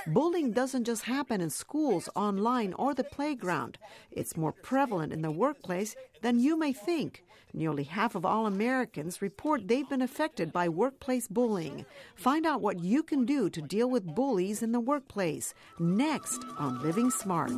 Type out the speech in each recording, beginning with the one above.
Bullying doesn't just happen in schools, online, or the playground. It's more prevalent in the workplace than you may think. Nearly half of all Americans report they've been affected by workplace bullying. Find out what you can do to deal with bullies in the workplace. Next on Living Smart.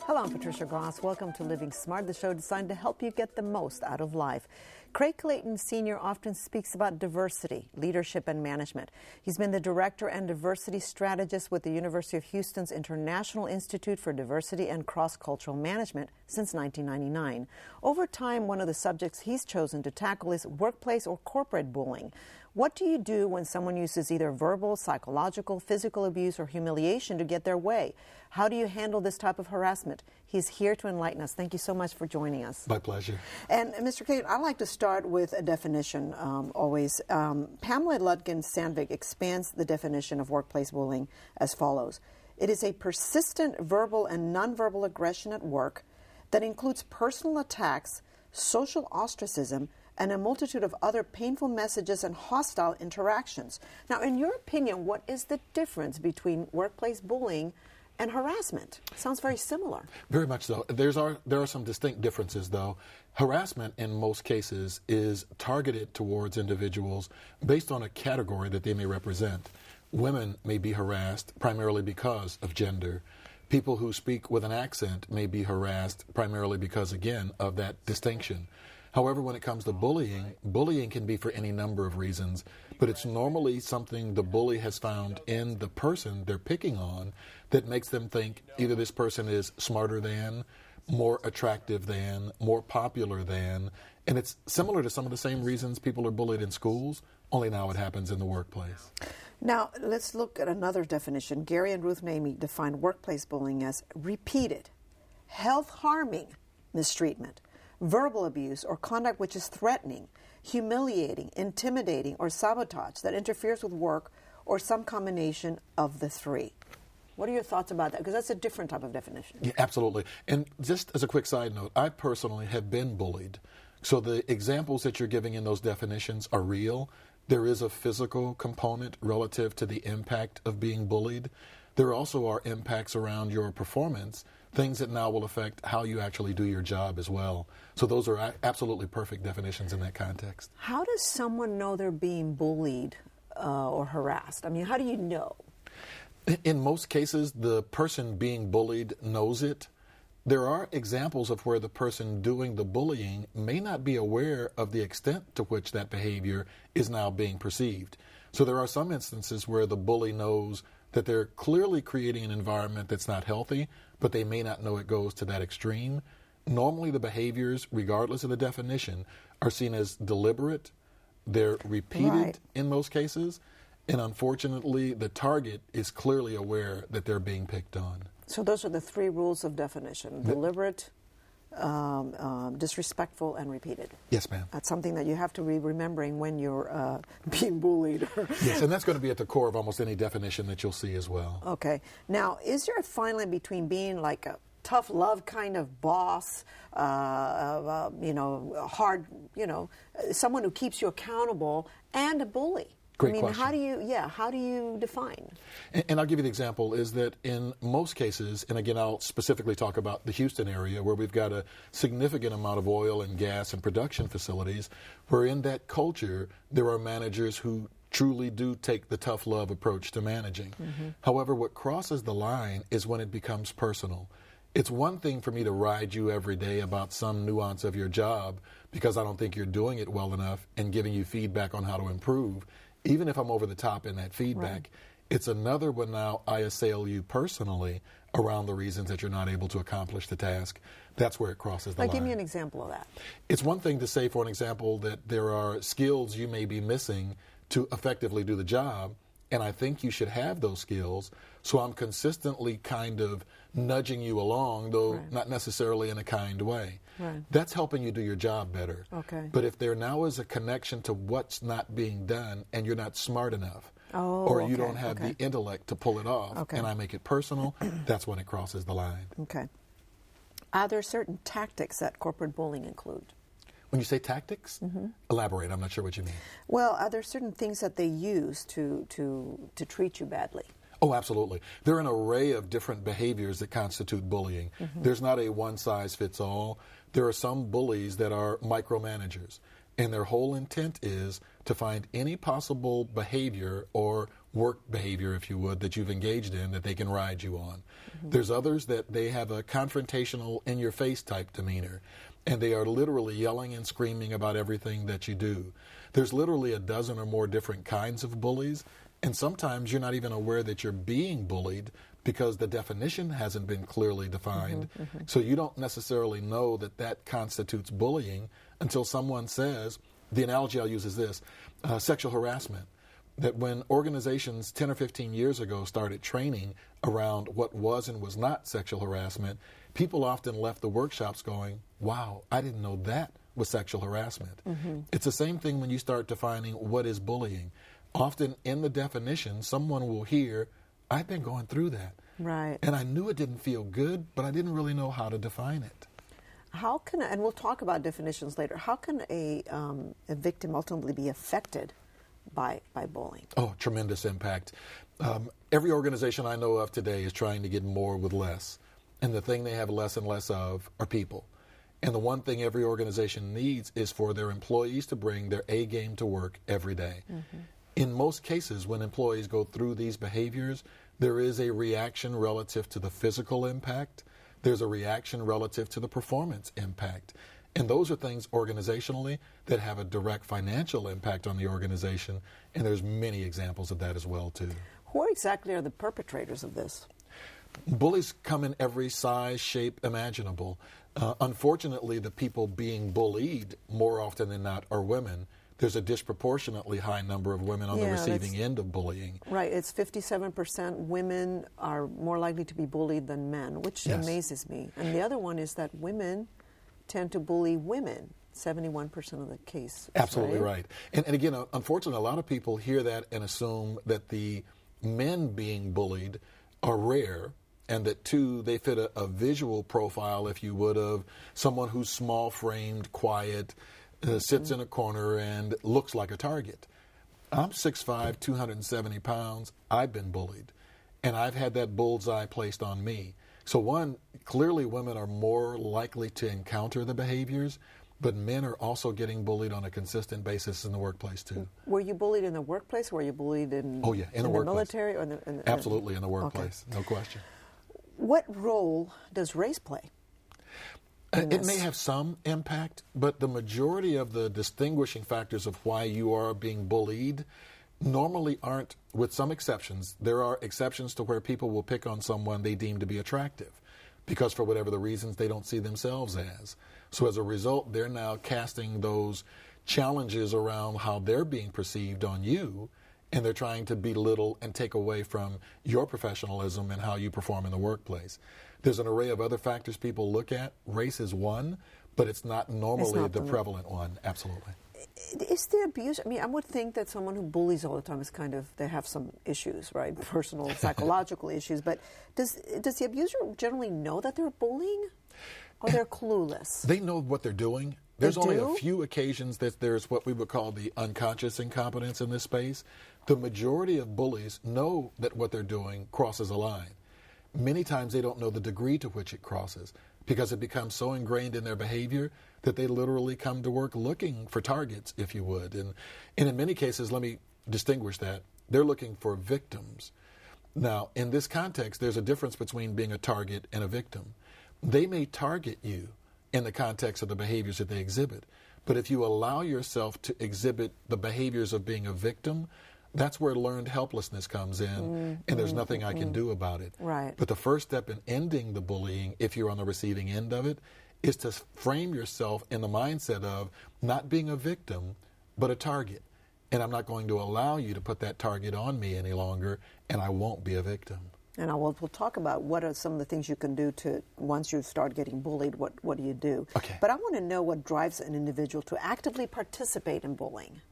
Hello, I'm Patricia Gras. Welcome to Living Smart, the show designed to help you get the most out of life. Clayton Sr. often speaks about diversity, leadership, and management. He's been the director and diversity strategist with the University of Houston's International Institute for Diversity and Cross-Cultural Management since 1999. Over time, one of the subjects he's chosen to tackle is workplace or corporate bullying. What do you do when someone uses either verbal, psychological, physical abuse, or humiliation to get their way? How do you handle this type of harassment? He's here to enlighten us. Thank you so much for joining us. My pleasure. And Mr. Clayton, I'd like to start with a definition always. Pamela Ludkin-Sandvik expands the definition of workplace bullying as follows. It is a persistent verbal and nonverbal aggression at work that includes personal attacks, social ostracism, and a multitude of other painful messages and hostile interactions. Now, in your opinion, what is the difference between workplace bullying and harassment? Sounds very similar. Very much so. There are some distinct differences, though. Harassment, in most cases, is targeted towards individuals based on a category that they may represent. Women may be harassed primarily because of gender. People who speak with an accent may be harassed primarily because, again, of that distinction. However, when it comes to bullying can be for any number of reasons, but it's normally something the bully has found in the person they're picking on that makes them think either this person is smarter than, more attractive than, more popular than, and it's similar to some of the same reasons people are bullied in schools, only now it happens in the workplace. Now, let's look at another definition. Gary and Ruth Mamie define workplace bullying as repeated, health-harming mistreatment, verbal abuse, or conduct which is threatening, humiliating, intimidating, or sabotage that interferes with work, or some combination of the three. What are your thoughts about that? Because that's a different type of definition. Yeah, absolutely. And just as a quick side note, I personally have been bullied. So the examples that you're giving in those definitions are real. There is a physical component relative to the impact of being bullied. There also are impacts around your performance, things that now will affect how you actually do your job as well. So those are absolutely perfect definitions in that context. How does someone know they're being bullied or harassed? I mean, how do you know? In most cases, the person being bullied knows it. There are examples of where the person doing the bullying may not be aware of the extent to which that behavior is now being perceived. So there are some instances where the bully knows that they're clearly creating an environment that's not healthy, but they may not know it goes to that extreme. Normally the behaviors, regardless of the definition, are seen as deliberate. They're repeated in most cases. And unfortunately, the target is clearly aware that they're being picked on. So those are the three rules of definition: deliberate, disrespectful, and repeated. Yes, ma'am. That's something that you have to be remembering when you're being bullied. Yes, and that's going to be at the core of almost any definition that you'll see as well. Okay. Now, is there a fine line between being like a tough love kind of boss, hard, someone who keeps you accountable, and a bully? Great question. How do you define? And I'll give you the example is that in most cases, and again, I'll specifically talk about the Houston area where we've got a significant amount of oil and gas and production facilities, where in that culture, there are managers who truly do take the tough love approach to managing. Mm-hmm. However, what crosses the line is when it becomes personal. It's one thing for me to ride you every day about some nuance of your job because I don't think you're doing it well enough and giving you feedback on how to improve. Even if I'm over the top in that feedback, it's another when now I assail you personally around the reasons that you're not able to accomplish the task. That's where it crosses the line. Give me an example of that. It's one thing to say, for an example, that there are skills you may be missing to effectively do the job, and I think you should have those skills, so I'm consistently kind of nudging you along, though not necessarily in a kind way. Right. That's helping you do your job better. Okay. But if there now is a connection to what's not being done and you're not smart enough, or you don't have the intellect to pull it off, and I make it personal, that's when it crosses the line. Okay. Are there certain tactics that corporate bullying include? When you say tactics, elaborate. I'm not sure what you mean. Well, are there certain things that they use to treat you badly? Oh, absolutely. There are an array of different behaviors that constitute bullying. There's not a one-size-fits-all. There are some bullies that are micromanagers, and their whole intent is to find any possible behavior or work behavior, if you would, that you've engaged in that they can ride you on. There's others that they have a confrontational, in-your-face type demeanor, and they are literally yelling and screaming about everything that you do. There's literally a dozen or more different kinds of bullies, and sometimes you're not even aware that you're being bullied because the definition hasn't been clearly defined. So you don't necessarily know that that constitutes bullying until someone says, the analogy I'll use is this, sexual harassment. That when organizations 10 or 15 years ago started training around what was and was not sexual harassment, people often left the workshops going, wow, I didn't know that was sexual harassment. It's the same thing when you start defining what is bullying. Often in the definition, someone will hear, I've been going through that. Right. And I knew it didn't feel good, but I didn't really know how to define it. How can, and we'll talk about definitions later, how can a victim ultimately be affected by bullying? Oh, tremendous impact. Every organization I know of today is trying to get more with less. And the thing they have less and less of are people. And the one thing every organization needs is for their employees to bring their A game to work every day. In most cases, when employees go through these behaviors, there is a reaction relative to the physical impact. There's a reaction relative to the performance impact. And those are things organizationally that have a direct financial impact on the organization. And there's many examples of that as well, too. Who exactly are the perpetrators of this? Bullies come in every size, shape imaginable. Unfortunately, the people being bullied more often than not are women. There's a disproportionately high number of women on the receiving end of bullying. Right. It's 57% women are more likely to be bullied than men, which amazes me. And the other one is that women tend to bully women, 71% of the case. Absolutely right. And again, unfortunately, a lot of people hear that and assume that the men being bullied are rare, and that, two, they fit a visual profile, if you would, of someone who's small-framed, quiet, sits in a corner, and looks like a target. I'm 6'5", 270 pounds. I've been bullied, and I've had that bullseye placed on me. So one, clearly women are more likely to encounter the behaviors, but men are also getting bullied on a consistent basis in the workplace, too. Were you bullied in the workplace? Were you bullied in, in the military? Or Absolutely, in the workplace, no question. What role does race play? It may have some impact, but the majority of the distinguishing factors of why you are being bullied normally aren't, with some exceptions. There are exceptions to where people will pick on someone they deem to be attractive because for whatever the reasons they don't see themselves as. So as a result, they're now casting those challenges around how they're being perceived on you, and they're trying to belittle and take away from your professionalism and how you perform in the workplace. There's an array of other factors people look at. Race is one, but it's not normally the prevalent one. Absolutely. Is the abuse, I mean, I would think that someone who bullies all the time is kind of, they have some issues, right? Personal, psychological issues. But does the abuser generally know that they're bullying? Or they're clueless? They know what they're doing. There's only a few occasions that there's what we would call the unconscious incompetence in this space. The majority of bullies know that what they're doing crosses a line. Many times they don't know the degree to which it crosses because it becomes so ingrained in their behavior that they literally come to work looking for targets, if you would. And in many cases, let me distinguish that, they're looking for victims. Now, in this context, there's a difference between being a target and a victim. They may target you in the context of the behaviors that they exhibit, but if you allow yourself to exhibit the behaviors of being a victim, that's where learned helplessness comes in, and there's nothing I can do about it. Right. But the first step in ending the bullying, if you're on the receiving end of it, is to frame yourself in the mindset of not being a victim, but a target. And I'm not going to allow you to put that target on me any longer, and I won't be a victim. And we'll talk about what are some of the things you can do to, once you start getting bullied, what do you do? Okay. But I want to know what drives an individual to actively participate in bullying.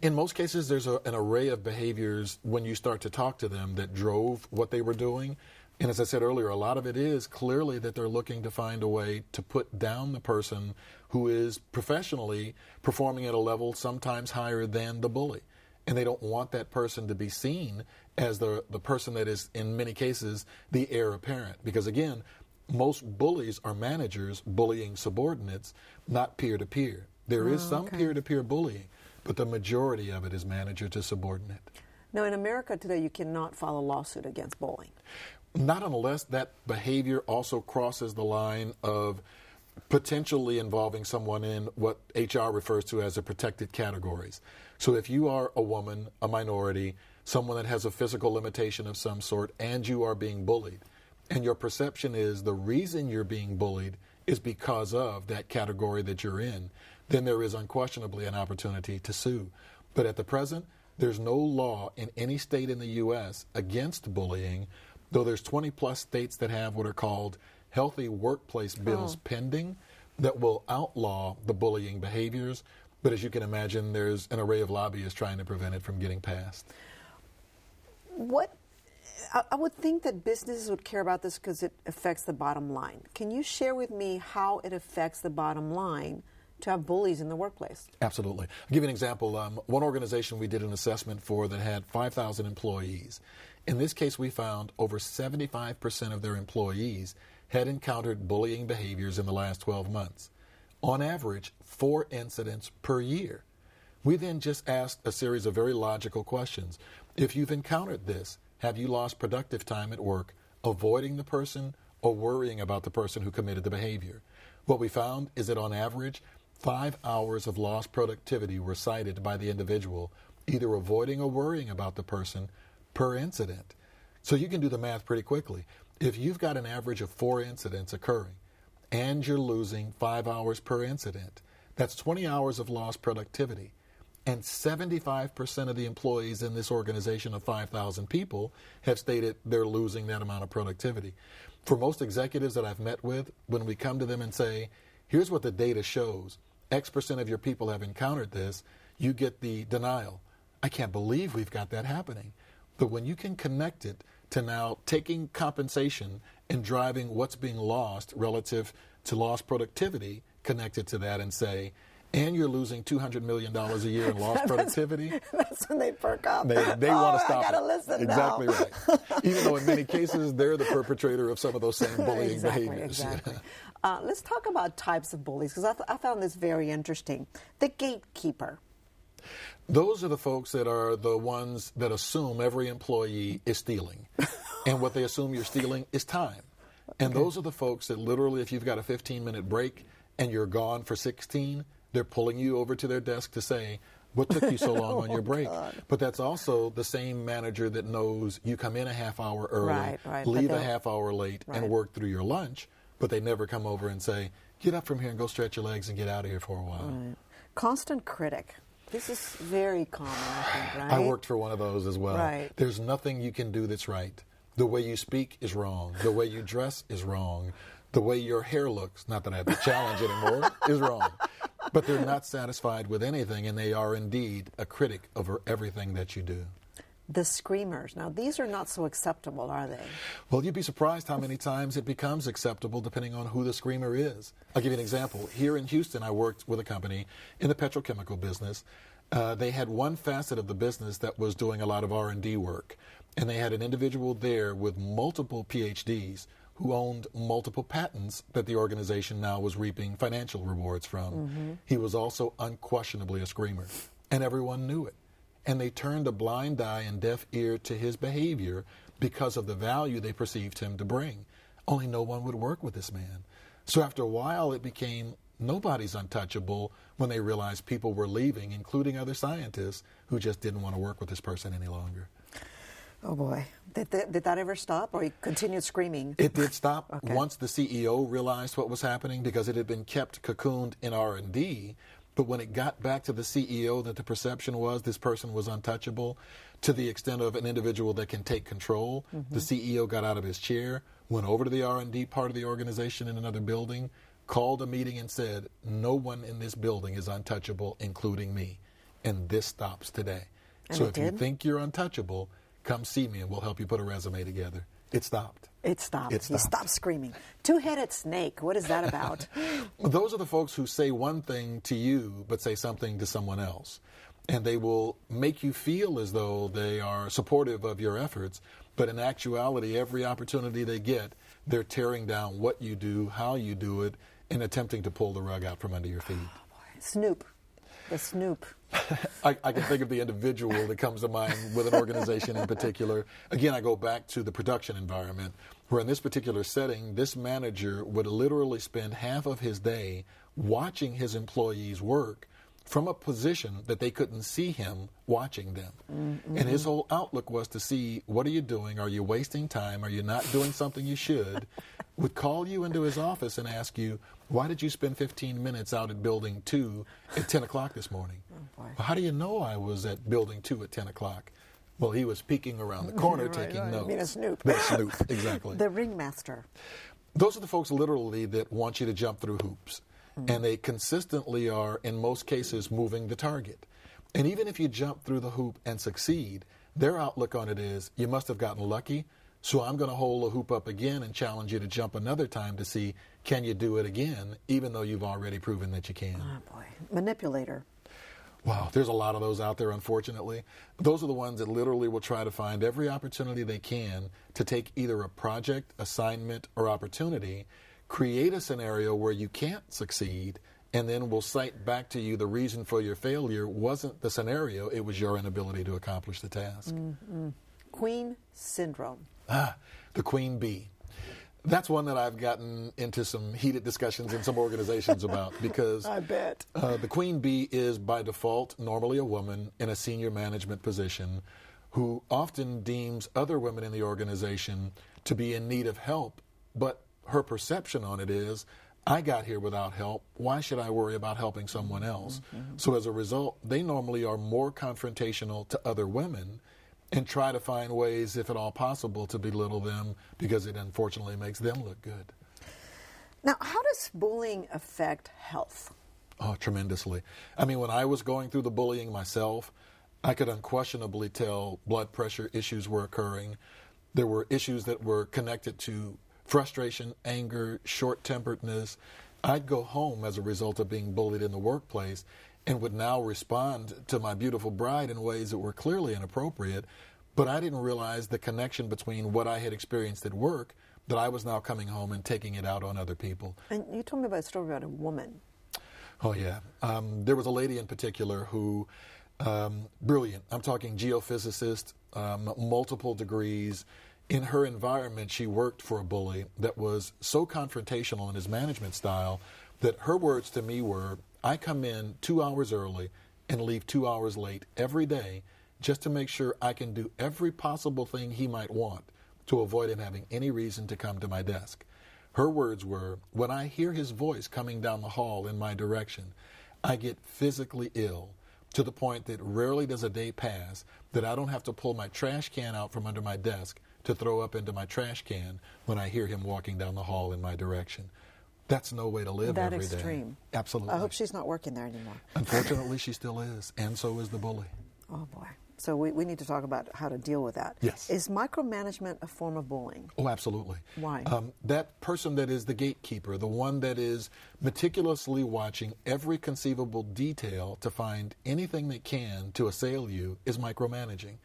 In most cases, there's an array of behaviors when you start to talk to them that drove what they were doing. And as I said earlier, a lot of it is clearly that they're looking to find a way to put down the person who is professionally performing at a level sometimes higher than the bully. And they don't want that person to be seen as the person that is, in many cases, the heir apparent. Because again, most bullies are managers bullying subordinates, not peer-to-peer. There is some peer-to-peer bullying, but the majority of it is manager to subordinate. Now, in America today, you cannot file a lawsuit against bullying. Not unless that behavior also crosses the line of potentially involving someone in what HR refers to as the protected categories. So if you are a woman, a minority, someone that has a physical limitation of some sort, and you are being bullied, and your perception is the reason you're being bullied is because of that category that you're in, then there is unquestionably an opportunity to sue. But at the present, there's no law in any state in the U.S. against bullying, though there's 20 plus states that have what are called healthy workplace bills pending that will outlaw the bullying behaviors. But as you can imagine, there's an array of lobbyists trying to prevent it from getting passed. I would think that businesses would care about this because it affects the bottom line. Can you share with me how it affects the bottom line to have bullies in the workplace? Absolutely. I'll give you an example. One organization we did an assessment for that had 5,000 employees. In this case, we found over 75% of their employees had encountered bullying behaviors in the last 12 months. On average, 4 incidents per year. We then just asked a series of very logical questions. If you've encountered this, have you lost productive time at work avoiding the person or worrying about the person who committed the behavior? What we found is that on average, 5 hours of lost productivity were cited by the individual, either avoiding or worrying about the person per incident. So you can do the math pretty quickly. If you've got an average of 4 incidents occurring and you're losing 5 hours per incident, that's 20 hours of lost productivity. And 75% of the employees in this organization of 5,000 people have stated they're losing that amount of productivity. For most executives that I've met with, when we come to them and say, here's what the data shows, X% of your people have encountered this, you get the denial. I can't believe we've got that happening. But when you can connect it to now taking compensation and driving what's being lost relative to lost productivity, connected to that and say, and you're losing $200 million a year in lost productivity. That's when they perk up. They want to stop I gotta it. Listen exactly now. Right. Even though in many cases they're the perpetrator of some of those same bullying behaviors. Exactly. Let's talk about types of bullies, because I found this very interesting. The gatekeeper. Those are the folks that are the ones that assume every employee is stealing. And what they assume you're stealing is time. And those are the folks that literally, if you've got a 15-minute break and you're gone for 16, they're pulling you over to their desk to say, what took you so long on your break? God. But that's also the same manager that knows you come in a half hour early, right. leave a half hour late, and work through your lunch, but they never come over and say, get up from here and go stretch your legs and get out of here for a while. Right. Constant critic. This is very common, I think, right? I worked for one of those as well. Right. There's nothing you can do that's right. The way you speak is wrong. The way you dress is wrong. The way your hair looks, not that I have the challenge anymore, is wrong. But they're not satisfied with anything, and they are indeed a critic over everything that you do. The screamers. Now, these are not so acceptable, are they? Well, you'd be surprised how many times it becomes acceptable depending on who the screamer is. I'll give you an example. Here in Houston, I worked with a company in the petrochemical business. They had one facet of the business that was doing a lot of R&D work, and they had an individual there with multiple PhDs who owned multiple patents that the organization now was reaping financial rewards from. He was also unquestionably a screamer, and everyone knew it. And they turned a blind eye and deaf ear to his behavior because of the value they perceived him to bring. Only no one would work with this man. So after a while, it became nobody's untouchable when they realized people were leaving, including other scientists who just didn't want to work with this person any longer. Oh, boy. Did that ever stop, or he continued screaming? It did stop Okay. once the CEO realized what was happening, because it had been kept cocooned in R&D. But when it got back to the CEO that the perception was this person was untouchable, to the extent of an individual that can take control, the CEO got out of his chair, went over to the R&D part of the organization in another building, called a meeting and said, no one in this building is untouchable, including me. And this stops today. And so it if you did? think you're untouchable, come see me and we'll help you put a resume together. It stopped. It stopped. It He stopped. stopped screaming. Two-headed snake. What is that about? Those are the folks who say one thing to you but say something to someone else. And they will make you feel as though they are supportive of your efforts, but in actuality, every opportunity they get, they're tearing down what you do, how you do it, and attempting to pull the rug out from under your feet. Oh, boy. Snoop. The Snoop. I can think of the individual that comes to mind with an organization in particular. Again, I go back to the production environment, where in this particular setting, this manager would literally spend half of his day watching his employees work from a position that they couldn't see him watching them. Mm-hmm. And his whole outlook was to see, what are you doing? Are you wasting time? Are you not doing something you should? Would call you into his office and ask you, why did you spend 15 minutes out at Building 2 at 10 o'clock this morning? Oh, boy. Well, how do you know I was at Building 2 at 10 o'clock? Well, he was peeking around the corner taking notes. I mean, a Snoop. That's Snoop, exactly. The ringmaster. Those are the folks literally that want you to jump through hoops. Mm-hmm. And they consistently are, in most cases, moving the target. And even if you jump through the hoop and succeed, their outlook on it is, you must have gotten lucky, so I'm going to hold a hoop up again and challenge you to jump another time to see, can you do it again, even though you've already proven that you can. Oh, boy. Manipulator. Wow, there's a lot of those out there, unfortunately. Those are the ones that literally will try to find every opportunity they can to take either a project, assignment, or opportunity, create a scenario where you can't succeed, and then will cite back to you the reason for your failure wasn't the scenario, it was your inability to accomplish the task. Mm-hmm. Queen syndrome. The queen bee. That's one that I've gotten into some heated discussions in some organizations about because I bet. The queen bee is by default normally a woman in a senior management position who often deems other women in the organization to be in need of help, but her perception on it is, I got here without help. Why should I worry about helping someone else? Mm-hmm. So as a result, they normally are more confrontational to other women and try to find ways, if at all possible, to belittle them because it unfortunately makes them look good. Now, how does bullying affect health? Oh, tremendously. I mean, when I was going through the bullying myself, I could unquestionably tell blood pressure issues were occurring. There were issues that were connected to frustration, anger, short-temperedness. I'd go home as a result of being bullied in the workplace and would now respond to my beautiful bride in ways that were clearly inappropriate, but I didn't realize the connection between what I had experienced at work that I was now coming home and taking it out on other people. And you told me about a story about a woman. Oh, yeah. There was a lady in particular who, brilliant, I'm talking geophysicist, multiple degrees. In her environment, she worked for a bully that was so confrontational in his management style that her words to me were, I come in 2 hours early and leave 2 hours late every day just to make sure I can do every possible thing he might want to avoid him having any reason to come to my desk. Her words were, when I hear his voice coming down the hall in my direction, I get physically ill to the point that rarely does a day pass that I don't have to pull my trash can out from under my desk to throw up into my trash can when I hear him walking down the hall in my direction. That's no way to live every day. That extreme. Absolutely. I hope she's not working there anymore. Unfortunately, she still is, and so is the bully. Oh, boy. So we need to talk about how to deal with that. Yes. Is micromanagement a form of bullying? Oh, absolutely. Why? That person that is the gatekeeper, the one that is meticulously watching every conceivable detail to find anything they can to assail you, is micromanaging.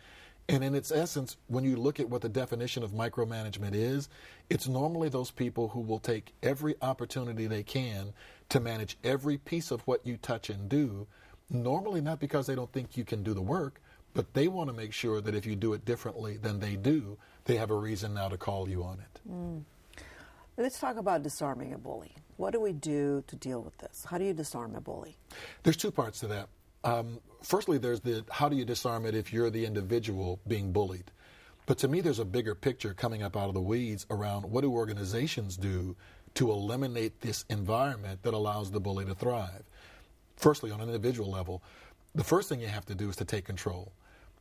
And in its essence, when you look at what the definition of micromanagement is, it's normally those people who will take every opportunity they can to manage every piece of what you touch and do, normally not because they don't think you can do the work, but they want to make sure that if you do it differently than they do, they have a reason now to call you on it. Mm. Let's talk about disarming a bully. What do we do to deal with this? How do you disarm a bully? There's two parts to that. Firstly, there's the how do you disarm it if you're the individual being bullied. But to me, there's a bigger picture coming up out of the weeds around what do organizations do to eliminate this environment that allows the bully to thrive. Firstly, on an individual level, the first thing you have to do is to take control.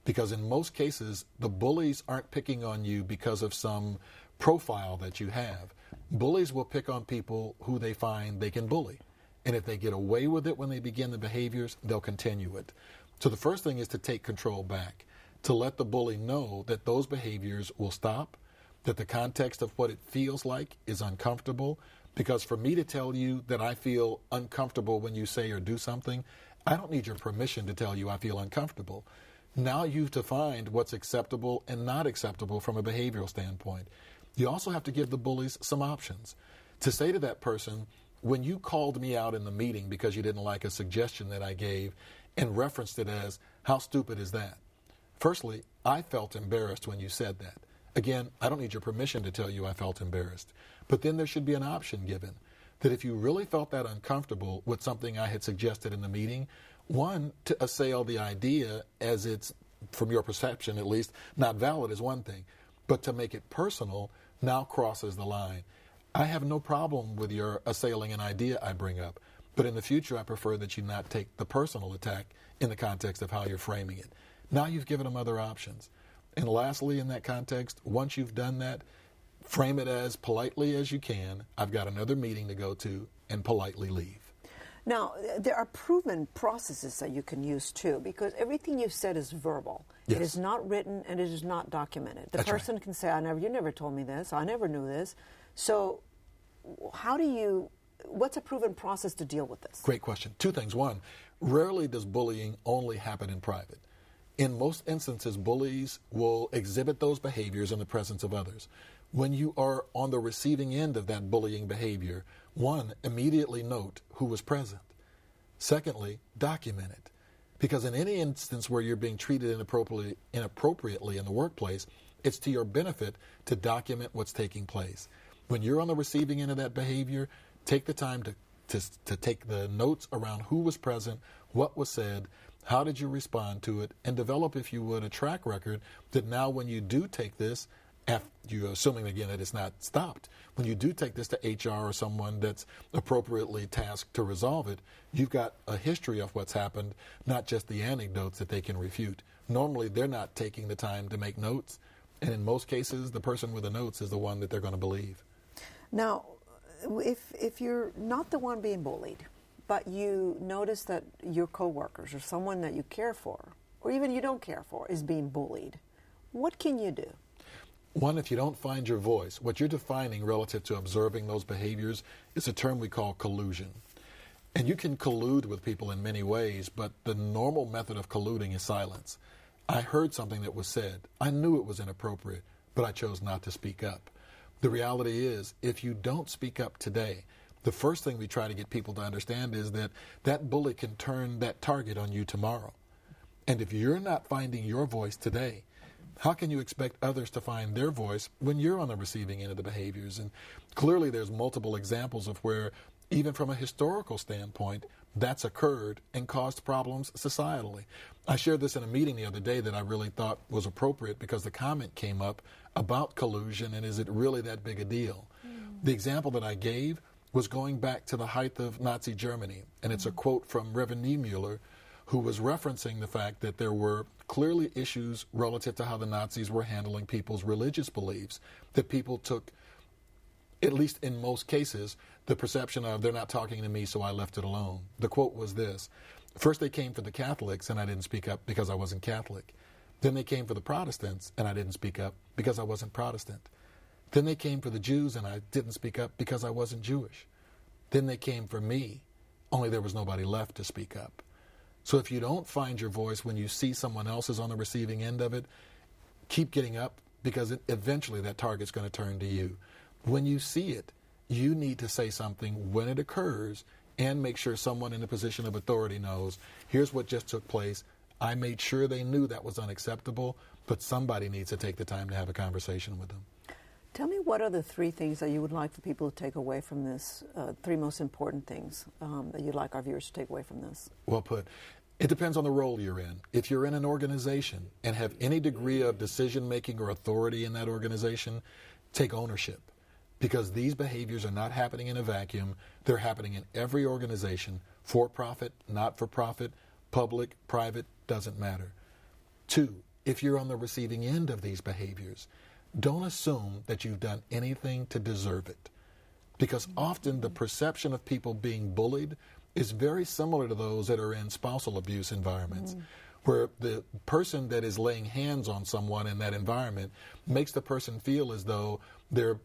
Because in most cases, the bullies aren't picking on you because of some profile that you have. Bullies will pick on people who they find they can bully. And if they get away with it when they begin the behaviors, they'll continue it. So the first thing is to take control back, to let the bully know that those behaviors will stop, that the context of what it feels like is uncomfortable. Because for me to tell you that I feel uncomfortable when you say or do something, I don't need your permission to tell you I feel uncomfortable. Now you've defined what's acceptable and not acceptable from a behavioral standpoint. You also have to give the bullies some options. To say to that person, when you called me out in the meeting because you didn't like a suggestion that I gave and referenced it as, how stupid is that? Firstly, I felt embarrassed when you said that. Again, I don't need your permission to tell you I felt embarrassed. But then there should be an option given that if you really felt that uncomfortable with something I had suggested in the meeting, one, to assail the idea as it's, from your perception at least, not valid is one thing. But to make it personal now crosses the line. I have no problem with your assailing an idea I bring up. But in the future, I prefer that you not take the personal attack in the context of how you're framing it. Now you've given them other options. And lastly, in that context, once you've done that, frame it as politely as you can. I've got another meeting to go to, and politely leave. Now, there are proven processes that you can use too, because everything you've said is verbal. Yes. It is not written and it is not documented. The That's person right. can say, you never told me this, I never knew this. So what's a proven process to deal with this? Great question. Two things. One, rarely does bullying only happen in private. In most instances, bullies will exhibit those behaviors in the presence of others. When you are on the receiving end of that bullying behavior, one, immediately note who was present. Secondly, document it. Because in any instance where you're being treated inappropriately in the workplace, it's to your benefit to document what's taking place. When you're on the receiving end of that behavior, take the time to take the notes around who was present, what was said, how did you respond to it, and develop, if you would, a track record that now when you do take this, after you're assuming again that it's not stopped, when you do take this to HR or someone that's appropriately tasked to resolve it, you've got a history of what's happened, not just the anecdotes that they can refute. Normally, they're not taking the time to make notes, and in most cases, the person with the notes is the one that they're going to believe. Now, if you're not the one being bullied, but you notice that your coworkers or someone that you care for, or even you don't care for, is being bullied, what can you do? One, if you don't find your voice, what you're defining relative to observing those behaviors is a term we call collusion. And you can collude with people in many ways, but the normal method of colluding is silence. I heard something that was said. I knew it was inappropriate, but I chose not to speak up. The reality is, if you don't speak up today, the first thing we try to get people to understand is that that bully can turn that target on you tomorrow. And if you're not finding your voice today, how can you expect others to find their voice when you're on the receiving end of the behaviors? And clearly there's multiple examples of where, even from a historical standpoint, that's occurred and caused problems societally. I shared this in a meeting the other day that I really thought was appropriate because the comment came up about collusion and is it really that big a deal? The example that I gave was going back to the height of Nazi Germany, and it's a quote from Reverend Niemöller, who was referencing the fact that there were clearly issues relative to how the Nazis were handling people's religious beliefs, that people took, at least in most cases, the perception of they're not talking to me, so I left it alone. The quote was this: first they came for the Catholics and I didn't speak up because I wasn't Catholic. Then they came for the Protestants and I didn't speak up because I wasn't Protestant. Then they came for the Jews and I didn't speak up because I wasn't Jewish. Then they came for me, only there was nobody left to speak up. So if you don't find your voice when you see someone else is on the receiving end of it, keep getting up because eventually that target's going to turn to you. When you see it, you need to say something when it occurs and make sure someone in a position of authority knows, here's what just took place. I made sure they knew that was unacceptable, but somebody needs to take the time to have a conversation with them. Tell me, what are the three things that you would like for people to take away from this, three most important things that you'd like our viewers to take away from this? Well put. It depends on the role you're in. If you're in an organization and have any degree of decision-making or authority in that organization, take ownership. Because these behaviors are not happening in a vacuum. They're happening in every organization, for-profit, not-for-profit, public, private, doesn't matter. Two, if you're on the receiving end of these behaviors, don't assume that you've done anything to deserve it. Because often the perception of people being bullied is very similar to those that are in spousal abuse environments, where the person that is laying hands on someone in that environment makes the person feel as though they're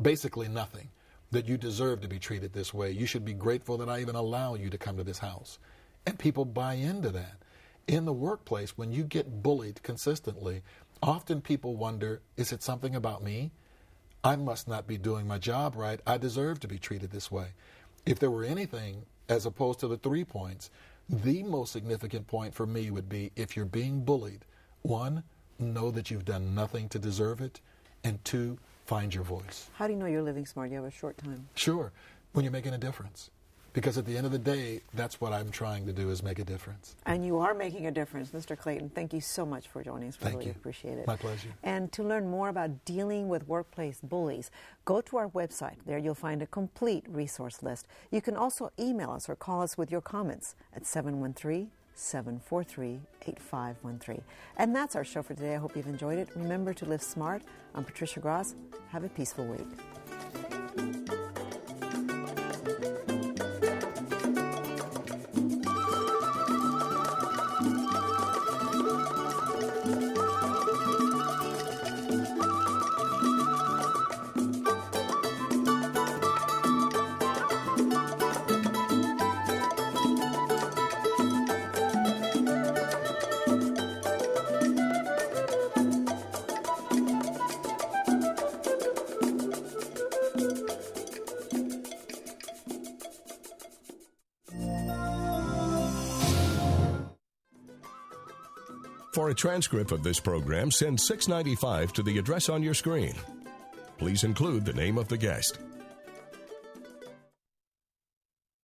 basically nothing, that you deserve to be treated this way. You should be grateful that I even allow you to come to this house. And people buy into that. In the workplace, when you get bullied consistently, often people wonder, is it something about me? I must not be doing my job right. I deserve to be treated this way. If there were anything, as opposed to the 3 points, the most significant point for me would be, if you're being bullied, 1, know that you've done nothing to deserve it, and 2, find your voice. How do you know you're living smart? You have a short time. Sure, when you're making a difference. Because at the end of the day, that's what I'm trying to do, is make a difference. And you are making a difference, Mr. Clayton. Thank you so much for joining us. We really appreciate it. My pleasure. And to learn more about dealing with workplace bullies, go to our website. There you'll find a complete resource list. You can also email us or call us with your comments at 713-743-8513. And that's our show for today. I hope you've enjoyed it. Remember to live smart. I'm Patricia Gras. Have a peaceful week. For a transcript of this program, send $6.95 to the address on your screen. Please include the name of the guest.